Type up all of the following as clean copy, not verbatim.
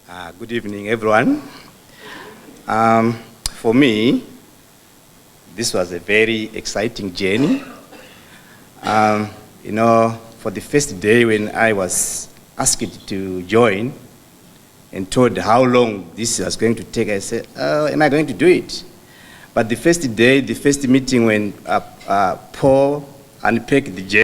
Good evening, everyone. For me, this was a very exciting journey. For the first day when I was asked to join and told how long this was going to take, I said, am I going to do it? But the first day, the first meeting when Paul unpacked the journey,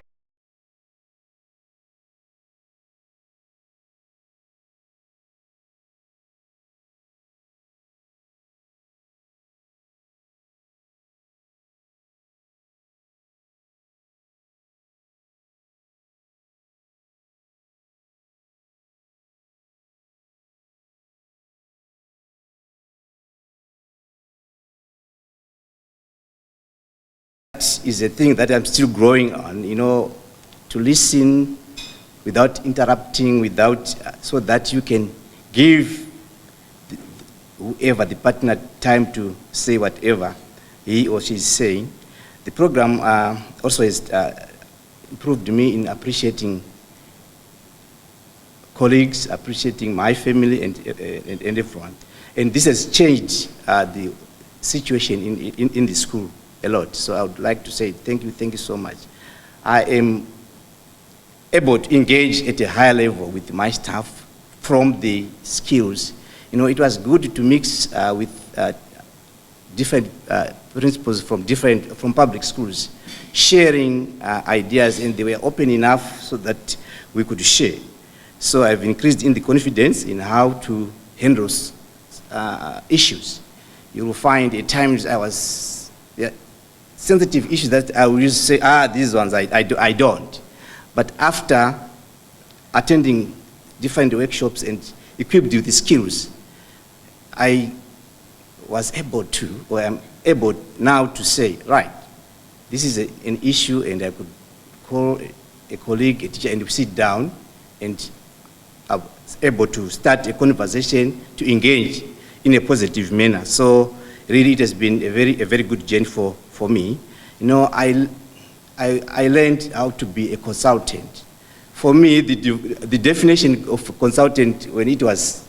is a thing that I'm still growing on, to listen without interrupting, so that you can give whoever the partner time to say whatever he or she is saying. The program also has improved me in appreciating colleagues, appreciating my family and everyone. And this has changed the situation in the school a lot. So I would like to say thank you so much. I am able to engage at a higher level with my staff from the skills. It was good to mix with different principals from public schools, sharing ideas, and they were open enough so that we could share. So I've increased in the confidence in how to handle issues. You will find at times I was sensitive issues that I will just say, these ones I don't. But after attending different workshops and equipped with the skills, I was able to, or I'm able now to say, right, this is an issue, and I could call a colleague, a teacher, and we sit down, and I was able to start a conversation to engage in a positive manner. So really it has been a very good journey for me. I learned how to be a consultant. For me, the definition of a consultant, when it was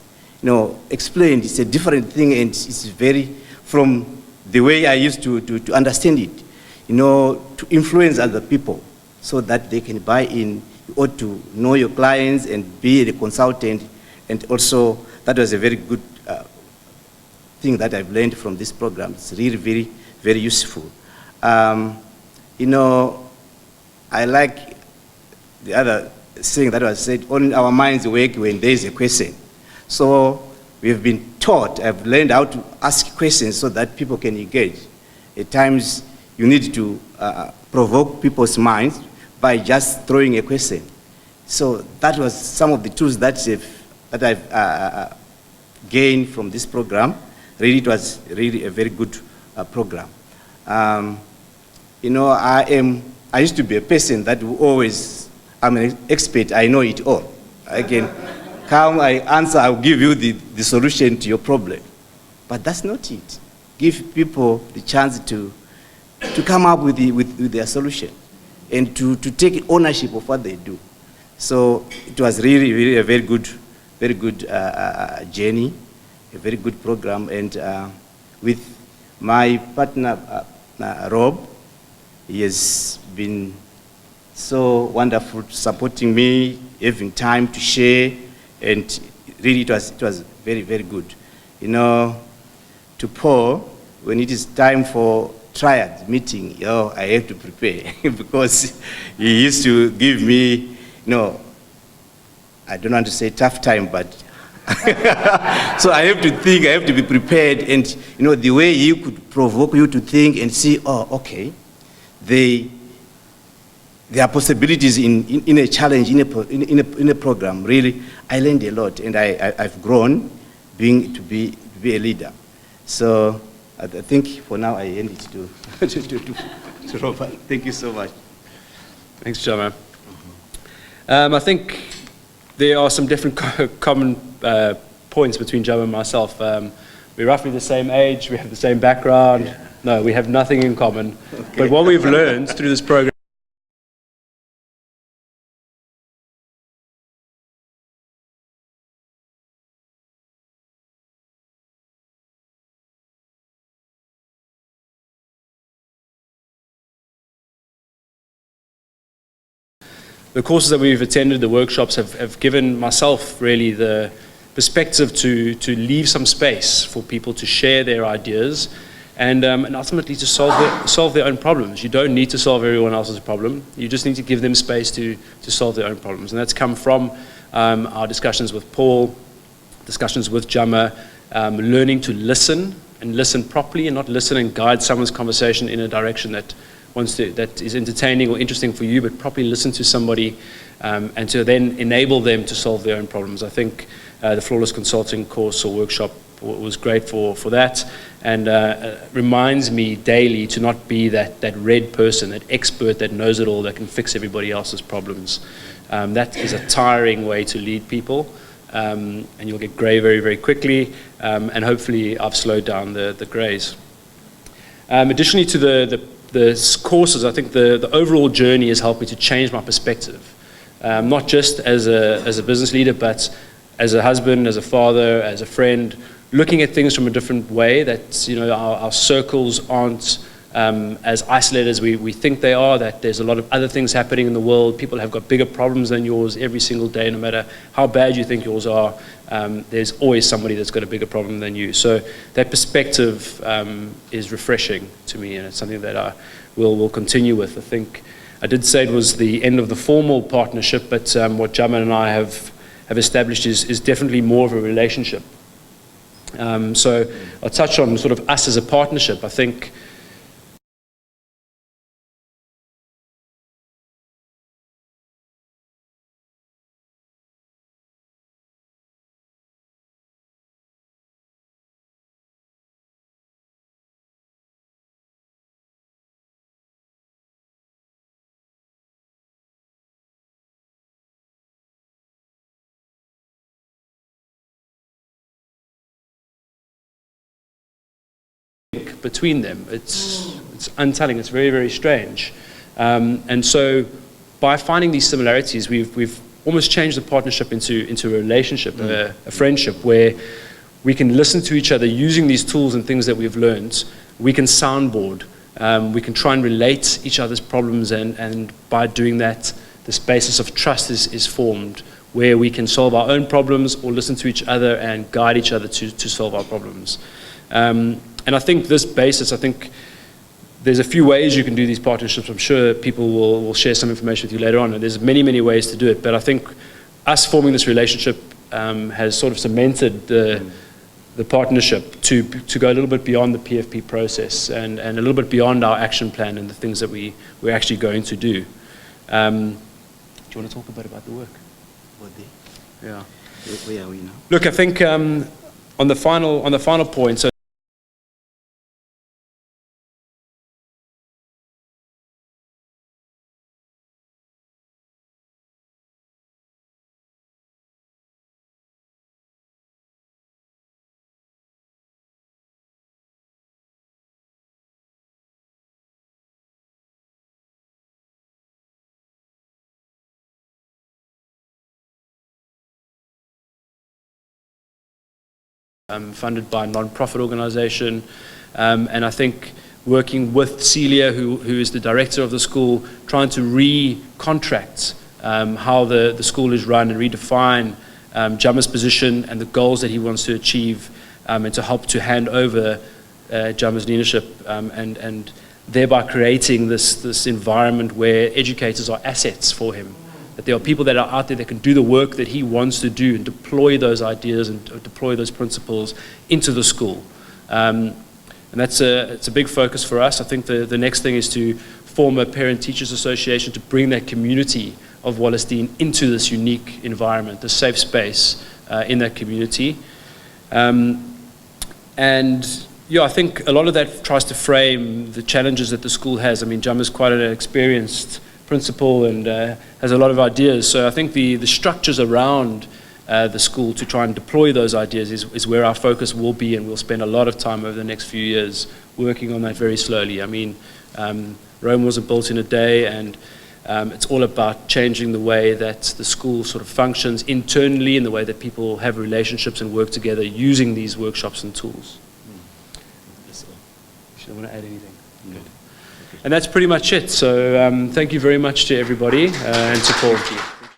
explained, it's a different thing, and it's very from the way I used to understand it. To influence other people so that they can buy in. You ought to know your clients and be a consultant, and also that was a very good thing that I've learned from this program. It's really very useful. I like the other saying that was said, on our minds work when there is a question. So we've been taught, I've learned how to ask questions so that people can engage. At times you need to provoke people's minds by just throwing a question. So that was some of the tools that I've gained from this program. Really, it was really a very good program. I used to be a person that I'm an expert, I know it all. I can come, I answer, I'll give you the solution to your problem. But that's not it. Give people the chance to come up with their solution and to take ownership of what they do. So it was really a very good journey, a very good program. And with my partner, Rob, he has been so wonderful, supporting me, having time to share, and really it was very good. To Paul, when it is time for triad meeting, I have to prepare because he used to give me, I don't want to say tough time, but so I have to think, I have to be prepared, and the way he could provoke you to think and see, okay, there are possibilities in a challenge, in a program. Really, I learned a lot, and I've grown to be a leader. So I think for now I end it to Robert. Thank you so much. Thanks, John. I think there are some different common points between Joe and myself. We're roughly the same age, we have the same background. Yeah. No, we have nothing in common. Okay. But what we've learned through this program the courses that we've attended, the workshops, have given myself really the perspective to leave some space for people to share their ideas and ultimately to solve their own problems. You don't need to solve everyone else's problem. You just need to give them space to solve their own problems. And that's come from our discussions with Paul, discussions with Jama, learning to listen and listen properly and not listen and guide someone's conversation in a direction that is entertaining or interesting for you, but properly listen to somebody and to then enable them to solve their own problems. I think the Flawless Consulting course or workshop was great for that, and reminds me daily to not be that red person, that expert that knows it all, that can fix everybody else's problems. That is a tiring way to lead people, and you'll get grey very, very quickly, and hopefully I've slowed down the greys. Additionally to the courses, I think the overall journey has helped me to change my perspective, not just as a business leader, but as a husband, as a father, as a friend, looking at things from a different way, that our circles aren't as isolated as we think they are, that there's a lot of other things happening in the world. People have got bigger problems than yours every single day, no matter how bad you think yours are. There's always somebody that's got a bigger problem than you. So that perspective is refreshing to me, and it's something that I will continue with. I think I did say it was the end of the formal partnership, but what Jaman and I have established is definitely more of a relationship. So I'll touch on sort of us as a partnership. I think between them, it's untelling, it's very, very strange. And so by finding these similarities, we've almost changed the partnership into a relationship, a friendship, where we can listen to each other using these tools and things that we've learned. We can soundboard, we can try and relate each other's problems, and by doing that, this basis of trust is formed, where we can solve our own problems or listen to each other and guide each other to solve our problems. And I think this basis, I think there's a few ways you can do these partnerships. I'm sure people will share some information with you later on, and there's many, many ways to do it. But I think us forming this relationship has sort of cemented the partnership to go a little bit beyond the PFP process and a little bit beyond our action plan and the things that we're actually going to do. Do you want to talk a bit about the work? Yeah. Where are we now? Look, I think on the final point, so funded by a non-profit organization, and I think working with Celia, who is the director of the school, trying to re-contract how the school is run and redefine Jama's position and the goals that he wants to achieve, and to help to hand over Jama's leadership, and thereby creating this environment where educators are assets for him. That there are people that are out there that can do the work that he wants to do and deploy those ideas and deploy those principles into the school. And it's a big focus for us. I think the next thing is to form a parent-teachers association to bring that community of Wallerstein into this unique environment, the safe space in that community. And yeah, I think a lot of that tries to frame the challenges that the school has. I mean, Jama's quite an experienced principal and has a lot of ideas. So I think the structures around the school to try and deploy those ideas is where our focus will be, and we'll spend a lot of time over the next few years working on that very slowly. I mean, Rome wasn't built in a day, and it's all about changing the way that the school sort of functions internally and the way that people have relationships and work together using these workshops and tools. You don't want to add anything? Good. And that's pretty much it. So thank you very much to everybody and to Paul.